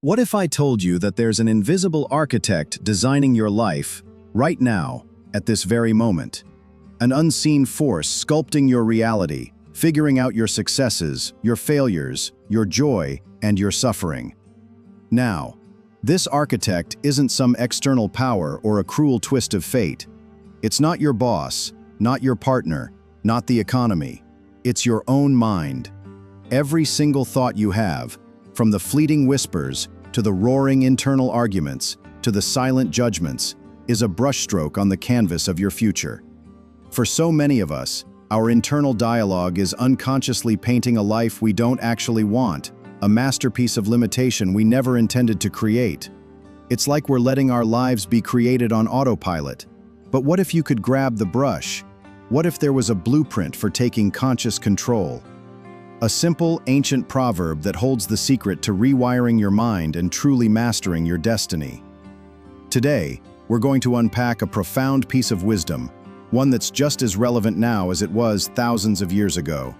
What if I told you that there's an invisible architect designing your life, right now, at this very moment? An unseen force sculpting your reality, figuring out your successes, your failures, your joy, and your suffering. Now, this architect isn't some external power or a cruel twist of fate. It's not your boss, not your partner, not the economy. It's your own mind. Every single thought you have, from the fleeting whispers to the roaring internal arguments to the silent judgments, is a brushstroke on the canvas of your future. For so many of us, our internal dialogue is unconsciously painting a life we don't actually want, a masterpiece of limitation we never intended to create. It's like we're letting our lives be created on autopilot. But what if you could grab the brush? What if there was a blueprint for taking conscious control? A simple, ancient proverb that holds the secret to rewiring your mind and truly mastering your destiny. Today, we're going to unpack a profound piece of wisdom, one that's just as relevant now as it was thousands of years ago.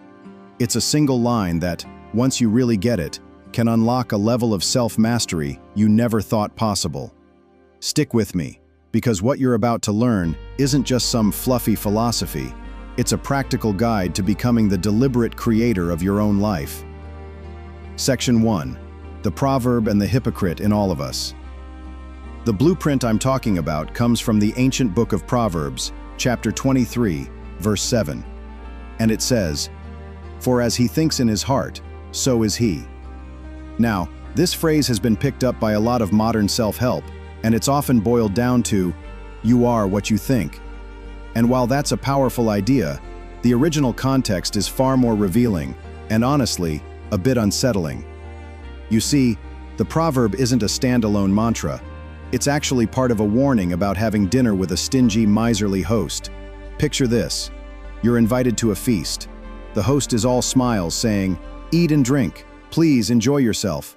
It's a single line that, once you really get it, can unlock a level of self-mastery you never thought possible. Stick with me, because what you're about to learn isn't just some fluffy philosophy. It's a practical guide to becoming the deliberate creator of your own life. Section 1. The proverb and the hypocrite in all of us. The blueprint I'm talking about comes from the ancient book of Proverbs, chapter 23, verse 7. And it says, "For as he thinks in his heart, so is he." Now, this phrase has been picked up by a lot of modern self-help, and it's often boiled down to, "You are what you think." And while that's a powerful idea, the original context is far more revealing, and honestly, a bit unsettling. You see, the proverb isn't a standalone mantra. It's actually part of a warning about having dinner with a stingy, miserly host. Picture this. You're invited to a feast. The host is all smiles, saying, "Eat and drink. Please enjoy yourself."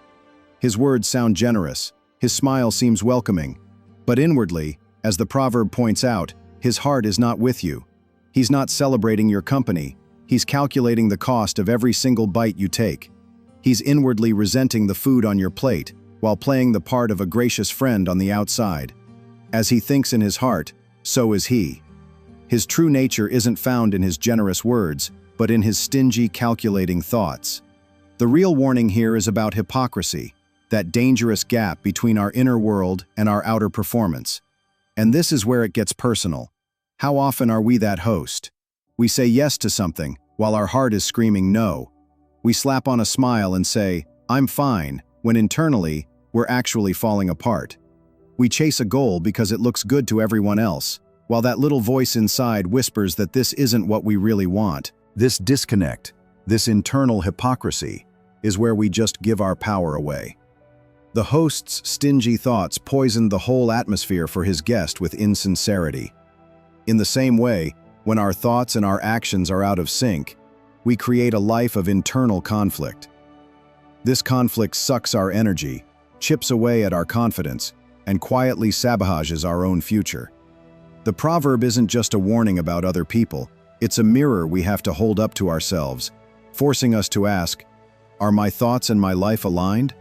His words sound generous. His smile seems welcoming. But inwardly, as the proverb points out, his heart is not with you. He's not celebrating your company. He's calculating the cost of every single bite you take. He's inwardly resenting the food on your plate, while playing the part of a gracious friend on the outside. As he thinks in his heart, so is he. His true nature isn't found in his generous words, but in his stingy, calculating thoughts. The real warning here is about hypocrisy, that dangerous gap between our inner world and our outer performance. And this is where it gets personal. How often are we that host? We say yes to something, while our heart is screaming no. We slap on a smile and say, "I'm fine," when internally, we're actually falling apart. We chase a goal because it looks good to everyone else, while that little voice inside whispers that this isn't what we really want. This disconnect, this internal hypocrisy, is where we just give our power away. The host's stingy thoughts poisoned the whole atmosphere for his guest with insincerity. In the same way, when our thoughts and our actions are out of sync, we create a life of internal conflict. This conflict sucks our energy, chips away at our confidence, and quietly sabotages our own future. The proverb isn't just a warning about other people, it's a mirror we have to hold up to ourselves, forcing us to ask, are my thoughts and my life aligned?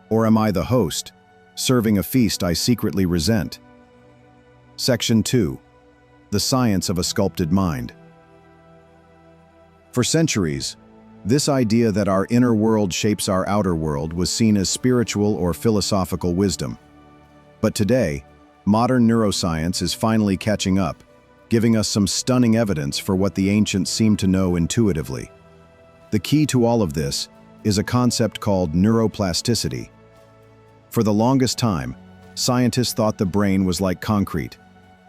Or am I the host, serving a feast I secretly resent? Section 2. The science of a sculpted mind. For centuries, this idea that our inner world shapes our outer world was seen as spiritual or philosophical wisdom. But today, modern neuroscience is finally catching up, giving us some stunning evidence for what the ancients seemed to know intuitively. The key to all of this is a concept called neuroplasticity. For the longest time, scientists thought the brain was like concrete,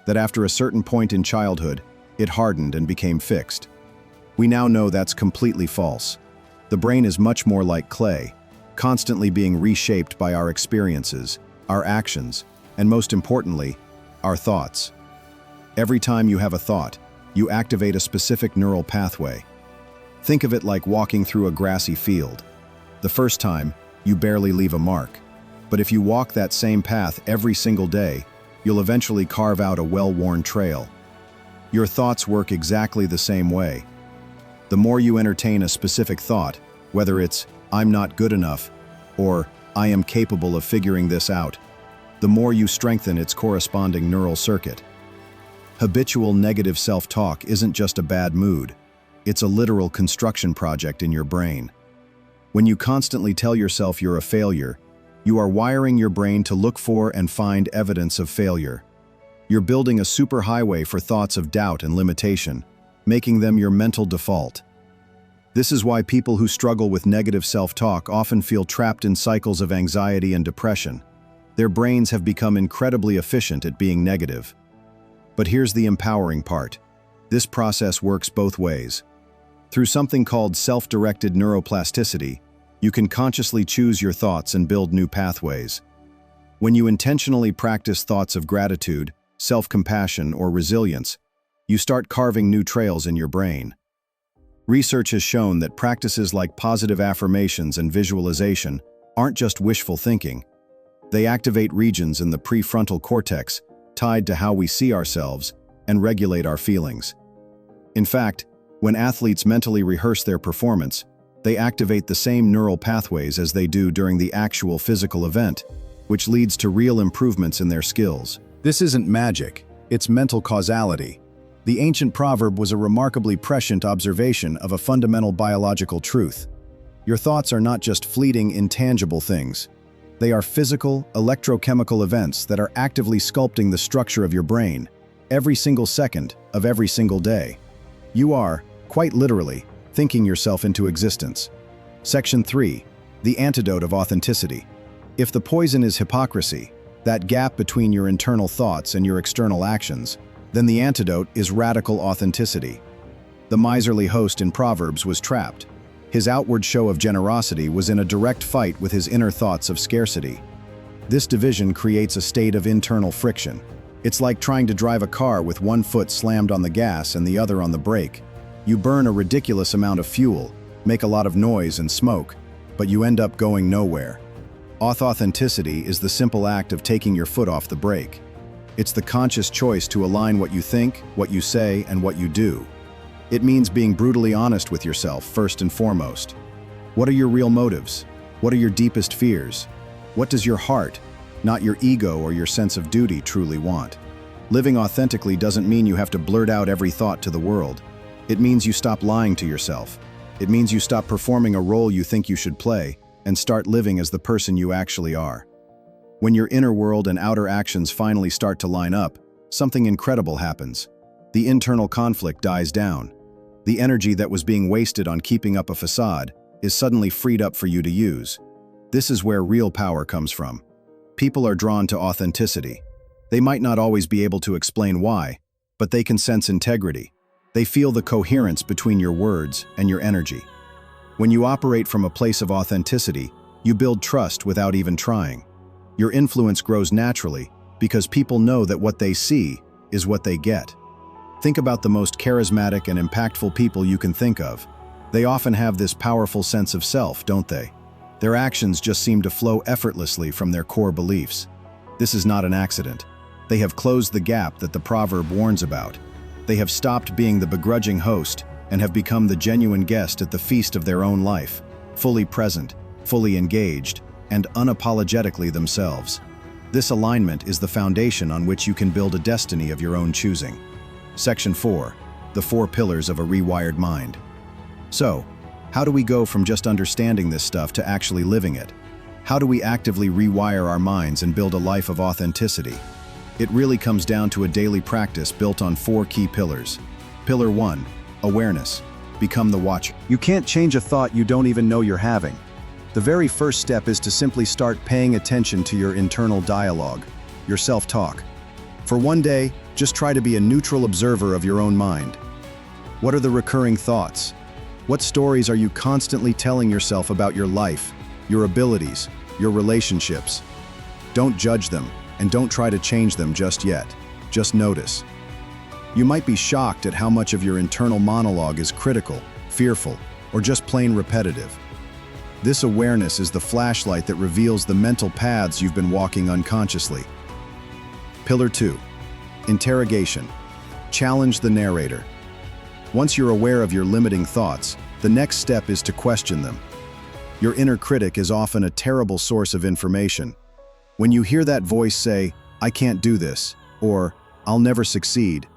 that after a certain point in childhood, it hardened and became fixed. We now know that's completely false. The brain is much more like clay, constantly being reshaped by our experiences, our actions, and most importantly, our thoughts. Every time you have a thought, you activate a specific neural pathway. Think of it like walking through a grassy field. The first time, you barely leave a mark. But if you walk that same path every single day, you'll eventually carve out a well-worn trail. Your thoughts work exactly the same way. The more you entertain a specific thought, whether it's, "I'm not good enough," or "I am capable of figuring this out," the more you strengthen its corresponding neural circuit. Habitual negative self-talk isn't just a bad mood. It's a literal construction project in your brain. When you constantly tell yourself you're a failure, you are wiring your brain to look for and find evidence of failure. You're building a superhighway for thoughts of doubt and limitation, making them your mental default. This is why people who struggle with negative self-talk often feel trapped in cycles of anxiety and depression. Their brains have become incredibly efficient at being negative. But here's the empowering part. This process works both ways. Through something called self-directed neuroplasticity, you can consciously choose your thoughts and build new pathways. When you intentionally practice thoughts of gratitude, self-compassion, or resilience, you start carving new trails in your brain. Research has shown that practices like positive affirmations and visualization aren't just wishful thinking. They activate regions in the prefrontal cortex tied to how we see ourselves and regulate our feelings. In fact, when athletes mentally rehearse their performance, they activate the same neural pathways as they do during the actual physical event, which leads to real improvements in their skills. This isn't magic, it's mental causality. The ancient proverb was a remarkably prescient observation of a fundamental biological truth. Your thoughts are not just fleeting, intangible things. They are physical, electrochemical events that are actively sculpting the structure of your brain, every single second of every single day. You are, quite literally, thinking yourself into existence. Section 3. The antidote of authenticity. If the poison is hypocrisy, that gap between your internal thoughts and your external actions, then the antidote is radical authenticity. The miserly host in Proverbs was trapped. His outward show of generosity was in a direct fight with his inner thoughts of scarcity. This division creates a state of internal friction. It's like trying to drive a car with one foot slammed on the gas and the other on the brake. You burn a ridiculous amount of fuel, make a lot of noise and smoke, but you end up going nowhere. Authenticity is the simple act of taking your foot off the brake. It's the conscious choice to align what you think, what you say, and what you do. It means being brutally honest with yourself first and foremost. What are your real motives? What are your deepest fears? What does your heart, not your ego or your sense of duty, truly want? Living authentically doesn't mean you have to blurt out every thought to the world. It means you stop lying to yourself. It means you stop performing a role you think you should play and start living as the person you actually are. When your inner world and outer actions finally start to line up, something incredible happens. The internal conflict dies down. The energy that was being wasted on keeping up a facade is suddenly freed up for you to use. This is where real power comes from. People are drawn to authenticity. They might not always be able to explain why, but they can sense integrity. They feel the coherence between your words and your energy. When you operate from a place of authenticity, you build trust without even trying. Your influence grows naturally because people know that what they see is what they get. Think about the most charismatic and impactful people you can think of. They often have this powerful sense of self, don't they? Their actions just seem to flow effortlessly from their core beliefs. This is not an accident. They have closed the gap that the proverb warns about. They have stopped being the begrudging host and have become the genuine guest at the feast of their own life, fully present, fully engaged, and unapologetically themselves. This alignment is the foundation on which you can build a destiny of your own choosing. Section 4. The 4 pillars of a rewired mind. So, how do we go from just understanding this stuff to actually living it? How do we actively rewire our minds and build a life of authenticity? It really comes down to a daily practice built on 4 key pillars. Pillar 1. Awareness. Become the watcher. You can't change a thought you don't even know you're having. The very first step is to simply start paying attention to your internal dialogue, your self-talk. For one day, just try to be a neutral observer of your own mind. What are the recurring thoughts? What stories are you constantly telling yourself about your life, your abilities, your relationships? Don't judge them, and don't try to change them just yet. Just notice. You might be shocked at how much of your internal monologue is critical, fearful, or just plain repetitive. This awareness is the flashlight that reveals the mental paths you've been walking unconsciously. Pillar 2. Interrogation. Challenge the narrator. Once you're aware of your limiting thoughts, the next step is to question them. Your inner critic is often a terrible source of information. When you hear that voice say, "I can't do this," or "I'll never succeed,"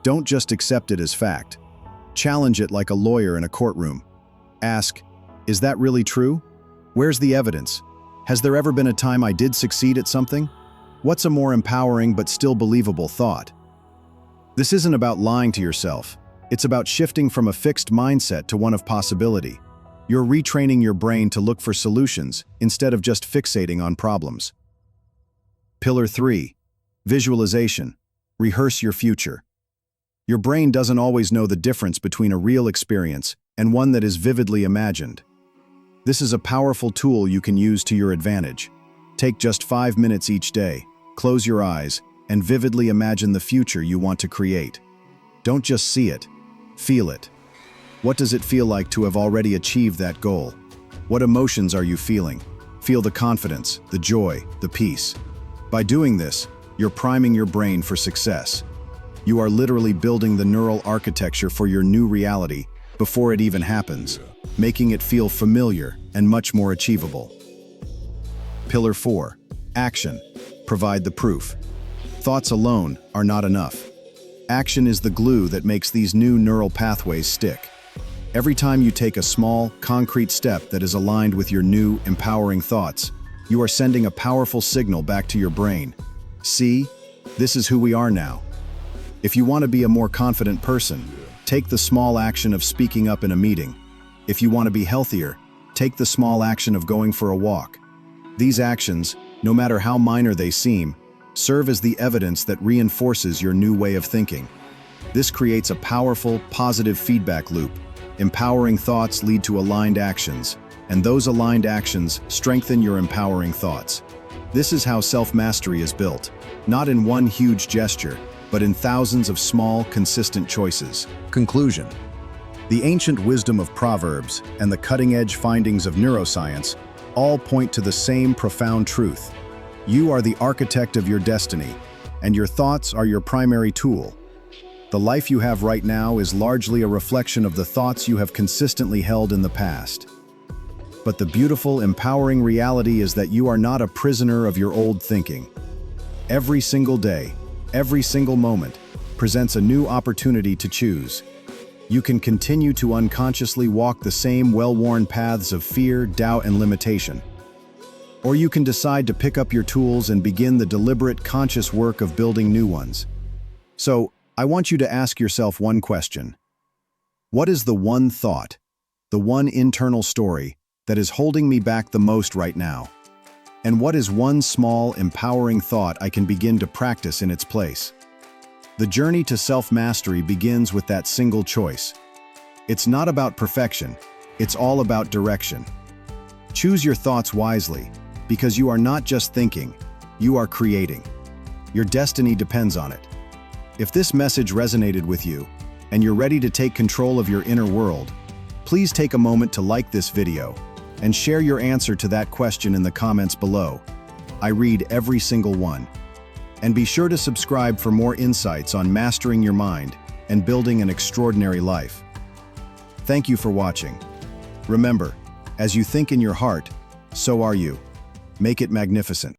don't just accept it as fact. Challenge it like a lawyer in a courtroom. Ask, "Is that really true? Where's the evidence? Has there ever been a time I did succeed at something?" What's a more empowering but still believable thought? This isn't about lying to yourself. It's about shifting from a fixed mindset to one of possibility. You're retraining your brain to look for solutions instead of just fixating on problems. Pillar 3. Visualization. Rehearse your future. Your brain doesn't always know the difference between a real experience and one that is vividly imagined. This is a powerful tool you can use to your advantage. Take just 5 minutes each day, close your eyes, and vividly imagine the future you want to create. Don't just see it, feel it. What does it feel like to have already achieved that goal? What emotions are you feeling? Feel the confidence, the joy, the peace. By doing this, you're priming your brain for success. You are literally building the neural architecture for your new reality before it even happens, making it feel familiar and much more achievable. Pillar 4. Action. Provide the proof. Thoughts alone are not enough. Action is the glue that makes these new neural pathways stick. Every time you take a small, concrete step that is aligned with your new, empowering thoughts, you are sending a powerful signal back to your brain. See, this is who we are now. If you want to be a more confident person, take the small action of speaking up in a meeting. If you want to be healthier, take the small action of going for a walk. These actions, no matter how minor they seem, serve as the evidence that reinforces your new way of thinking. This creates a powerful, positive feedback loop. Empowering thoughts lead to aligned actions, and those aligned actions strengthen your empowering thoughts. This is how self-mastery is built, not in one huge gesture, but in thousands of small, consistent choices. Conclusion. The ancient wisdom of Proverbs and the cutting-edge findings of neuroscience all point to the same profound truth. You are the architect of your destiny, and your thoughts are your primary tool. The life you have right now is largely a reflection of the thoughts you have consistently held in the past. But the beautiful, empowering reality is that you are not a prisoner of your old thinking. Every single day, every single moment, presents a new opportunity to choose. You can continue to unconsciously walk the same well-worn paths of fear, doubt, and limitation. Or you can decide to pick up your tools and begin the deliberate, conscious work of building new ones. So, I want you to ask yourself one question. What is the one thought, the one internal story, that is holding me back the most right now? And what is one small, empowering thought I can begin to practice in its place? The journey to self-mastery begins with that single choice. It's not about perfection, it's all about direction. Choose your thoughts wisely, because you are not just thinking, you are creating. Your destiny depends on it. If this message resonated with you, and you're ready to take control of your inner world, please take a moment to like this video and share your answer to that question in the comments below. I read every single one. And be sure to subscribe for more insights on mastering your mind and building an extraordinary life. Thank you for watching. Remember, as you think in your heart, so are you. Make it magnificent.